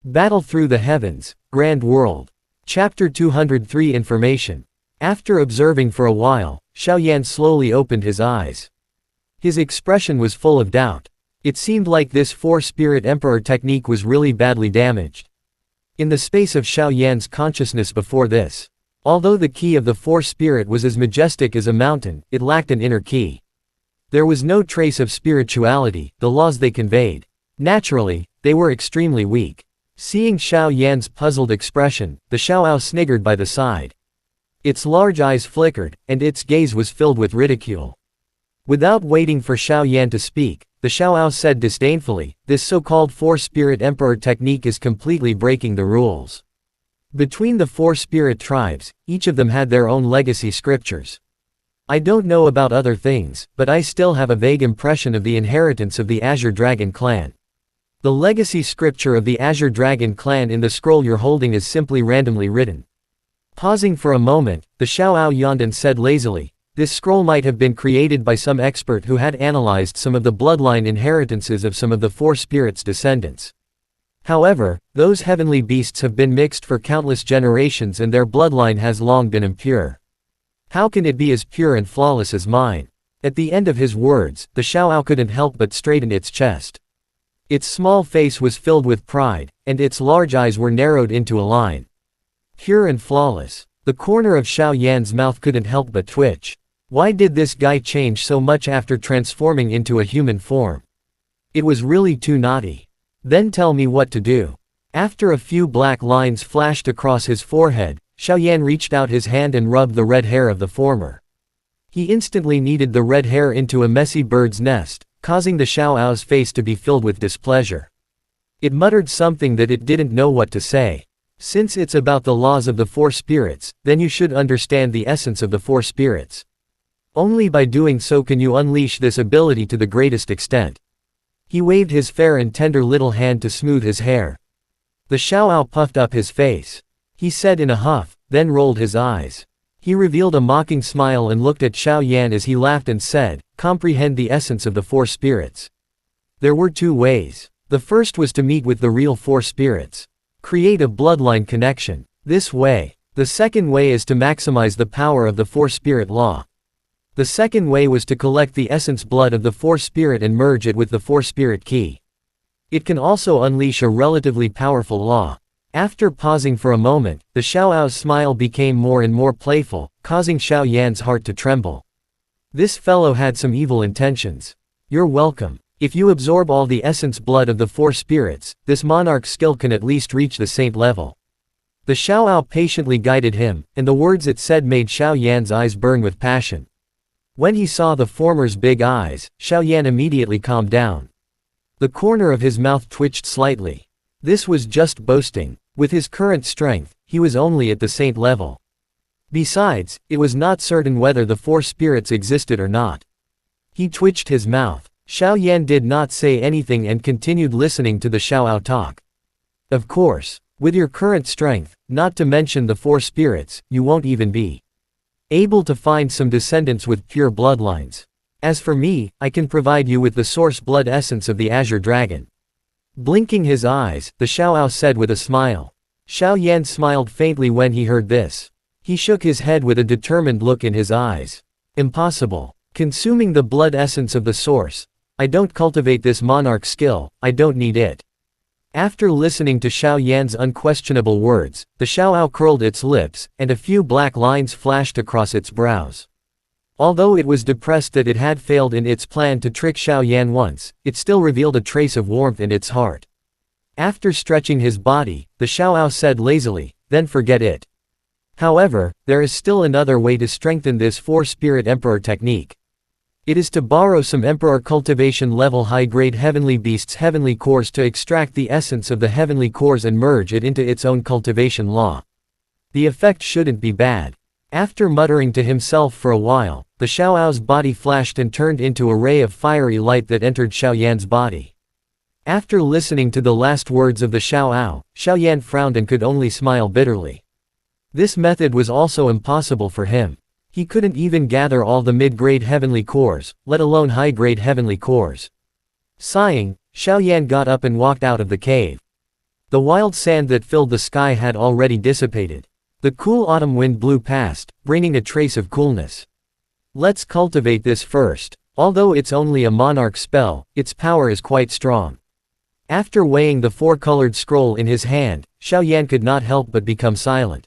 Battle through the heavens, Grand World. Chapter 203 Information. After observing for a while, Xiaoyan slowly opened his eyes. His expression was full of doubt. It seemed like this Four-Spirit Emperor technique was really badly damaged. In the space of Xiaoyan's consciousness before this, although the key of the Four-Spirit was as majestic as a mountain, it lacked an inner key. There was no trace of spirituality, the laws they conveyed. Naturally, they were extremely weak. Seeing Xiaoyan's puzzled expression, the Xiaoao sniggered by the side. Its large eyes flickered, and its gaze was filled with ridicule. Without waiting for Xiaoyan to speak, the Xiaoao said disdainfully, "This so-called Four-Spirit Emperor technique is completely breaking the rules." Between the four spirit tribes, each of them had their own legacy scriptures. I don't know about other things, but I still have a vague impression of the inheritance of the Azure Dragon clan. The legacy scripture of the Azure Dragon clan in the scroll you're holding is simply randomly written. Pausing for a moment, the Xiaoao yawned and said lazily, "This scroll might have been created by some expert who had analyzed some of the bloodline inheritances of some of the four spirits' descendants. However, those heavenly beasts have been mixed for countless generations and their bloodline has long been impure. How can it be as pure and flawless as mine?" At the end of his words, the Xiaoao couldn't help but straighten its chest. Its small face was filled with pride, and its large eyes were narrowed into a line. Pure and flawless. The corner of Xiaoyan's mouth couldn't help but twitch. Why did this guy change so much after transforming into a human form? It was really too naughty. Then tell me what to do. After a few black lines flashed across his forehead, Xiaoyan reached out his hand and rubbed the red hair of the former. He instantly kneaded the red hair into a messy bird's nest, causing the Xiaoao's face to be filled with displeasure. It muttered something that it didn't know what to say. Since it's about the laws of the four spirits, then you should understand the essence of the four spirits. Only by doing so can you unleash this ability to the greatest extent. He waved his fair and tender little hand to smooth his hair. The Xiaoao puffed up his face. He said in a huff, then rolled his eyes. He revealed a mocking smile and looked at Xiaoyan as he laughed and said, "Comprehend the essence of the four spirits." There were two ways. The first was to meet with the real four spirits. Create a bloodline connection. This way. The second way is to maximize the power of the four-spirit law. The second way was to collect the essence blood of the four-spirit and merge it with the four-spirit key. It can also unleash a relatively powerful law. After pausing for a moment, the Xiaoao's smile became more and more playful, causing Xiaoyan's heart to tremble. This fellow had some evil intentions. You're welcome. If you absorb all the essence blood of the four spirits, this monarch's skill can at least reach the saint level. The Xiaoao patiently guided him, and the words it said made Xiaoyan's eyes burn with passion. When he saw the former's big eyes, Xiaoyan immediately calmed down. The corner of his mouth twitched slightly. This was just boasting. With his current strength, he was only at the saint level. Besides, it was not certain whether the four spirits existed or not. He twitched his mouth. Xiaoyan did not say anything and continued listening to the Xiaoao talk. Of course, with your current strength, not to mention the four spirits, you won't even be able to find some descendants with pure bloodlines. As for me, I can provide you with the source blood essence of the Azure Dragon. Blinking his eyes, the Xiaoao said with a smile. Xiaoyan smiled faintly when he heard this. He shook his head with a determined look in his eyes. Impossible. Consuming the blood essence of the source. I don't cultivate this monarch skill, I don't need it. After listening to Xiaoyan's unquestionable words, the Xiaoao curled its lips, and a few black lines flashed across its brows. Although it was depressed that it had failed in its plan to trick Xiaoyan once, it still revealed a trace of warmth in its heart. After stretching his body, the Xiaoao said lazily, "Then forget it." However, there is still another way to strengthen this four-spirit emperor technique. It is to borrow some emperor cultivation level high-grade heavenly beasts' heavenly cores to extract the essence of the heavenly cores and merge it into its own cultivation law. The effect shouldn't be bad. After muttering to himself for a while, the Xiaoao's body flashed and turned into a ray of fiery light that entered Xiaoyan's body. After listening to the last words of the Xiaoao, Xiaoyan frowned and could only smile bitterly. This method was also impossible for him. He couldn't even gather all the mid-grade heavenly cores, let alone high-grade heavenly cores. Sighing, Xiaoyan got up and walked out of the cave. The wild sand that filled the sky had already dissipated. The cool autumn wind blew past, bringing a trace of coolness. Let's cultivate this first. Although it's only a monarch spell, its power is quite strong. After weighing the four-colored scroll in his hand, Xiao Yan could not help but become silent.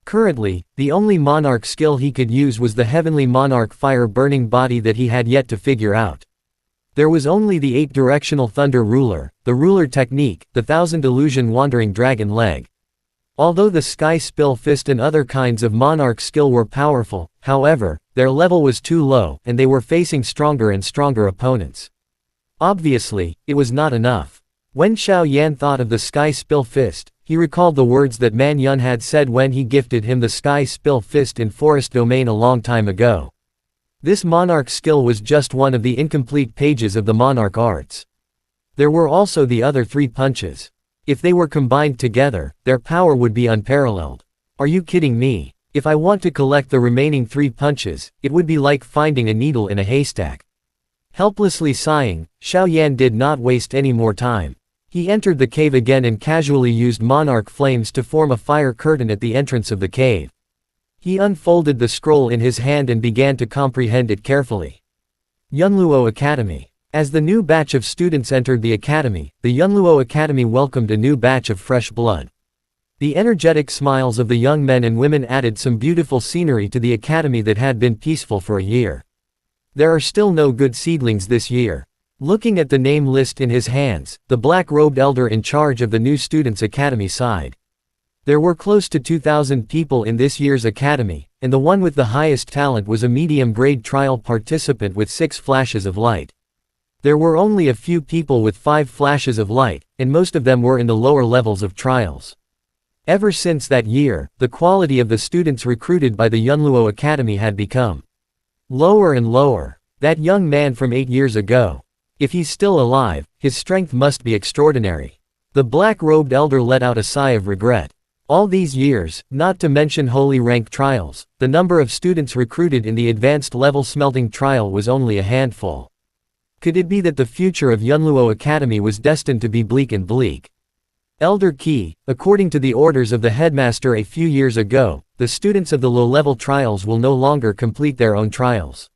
Currently, the only monarch skill he could use was the heavenly monarch fire-burning body that he had yet to figure out. There was only the 8-directional thunder ruler, the ruler technique, the 1000 illusion wandering dragon leg. Although the sky spill fist and other kinds of monarch skill were powerful, however, their level was too low, and they were facing stronger and stronger opponents. Obviously, it was not enough. When Xiao Yan thought of the sky spill fist, he recalled the words that Man Yun had said when he gifted him the sky spill fist in Forest Domain a long time ago. This monarch skill was just one of the incomplete pages of the monarch arts. There were also the other 3 punches. If they were combined together, their power would be unparalleled. Are you kidding me? If I want to collect the remaining 3 punches, it would be like finding a needle in a haystack. Helplessly sighing, Xiao Yan did not waste any more time. He entered the cave again and casually used monarch flames to form a fire curtain at the entrance of the cave. He unfolded the scroll in his hand and began to comprehend it carefully. Yunluo Academy. As the new batch of students entered the academy, the Yunluo Academy welcomed a new batch of fresh blood. The energetic smiles of the young men and women added some beautiful scenery to the academy that had been peaceful for a year. There are still no good seedlings this year. Looking at the name list in his hands, the black-robed elder in charge of the new students' academy sighed. There were close to 2,000 people in this year's academy, and the one with the highest talent was a medium-grade trial participant with 6 flashes of light. There were only a few people with 5 flashes of light, and most of them were in the lower levels of trials. Ever since that year, the quality of the students recruited by the Yunluo Academy had become lower and lower. That young man from 8 years ago. If he's still alive, his strength must be extraordinary. The black-robed elder let out a sigh of regret. All these years, not to mention holy rank trials, the number of students recruited in the advanced level smelting trial was only a handful. Could it be that the future of Yunluo Academy was destined to be bleak and bleak? Elder Qi, according to the orders of the headmaster a few years ago, the students of the low-level trials will no longer complete their own trials.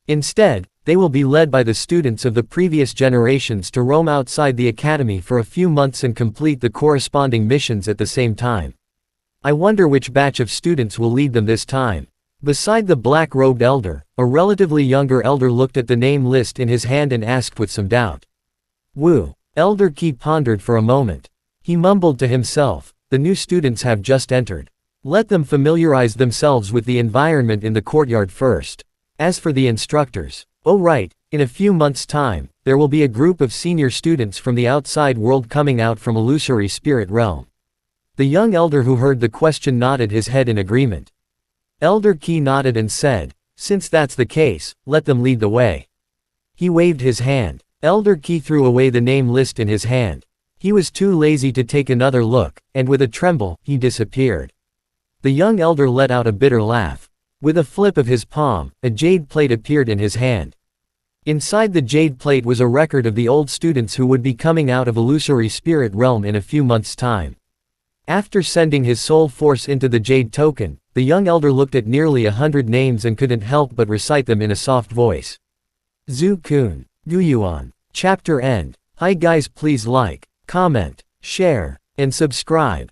Instead, they will be led by the students of the previous generations to roam outside the academy for a few months and complete the corresponding missions at the same time. I wonder which batch of students will lead them this time. Beside the black-robed elder, a relatively younger elder looked at the name list in his hand and asked with some doubt. Wu. Elder Qi pondered for a moment. He mumbled to himself, the new students have just entered. Let them familiarize themselves with the environment in the courtyard first. As for the instructors, oh right, in a few months' time, there will be a group of senior students from the outside world coming out from illusory spirit realm. The young elder who heard the question nodded his head in agreement. Elder Qi nodded and said, since that's the case, let them lead the way. He waved his hand. Elder Qi threw away the name list in his hand. He was too lazy to take another look, and with a tremble, he disappeared. The young elder let out a bitter laugh. With a flip of his palm, a jade plate appeared in his hand. Inside the jade plate was a record of the old students who would be coming out of illusory spirit realm in a few months' time. After sending his soul force into the jade token, the young elder looked at nearly 100 names and couldn't help but recite them in a soft voice. Zhu Kun. Guyuan. Chapter end. Hi guys, please like, comment, share, and subscribe.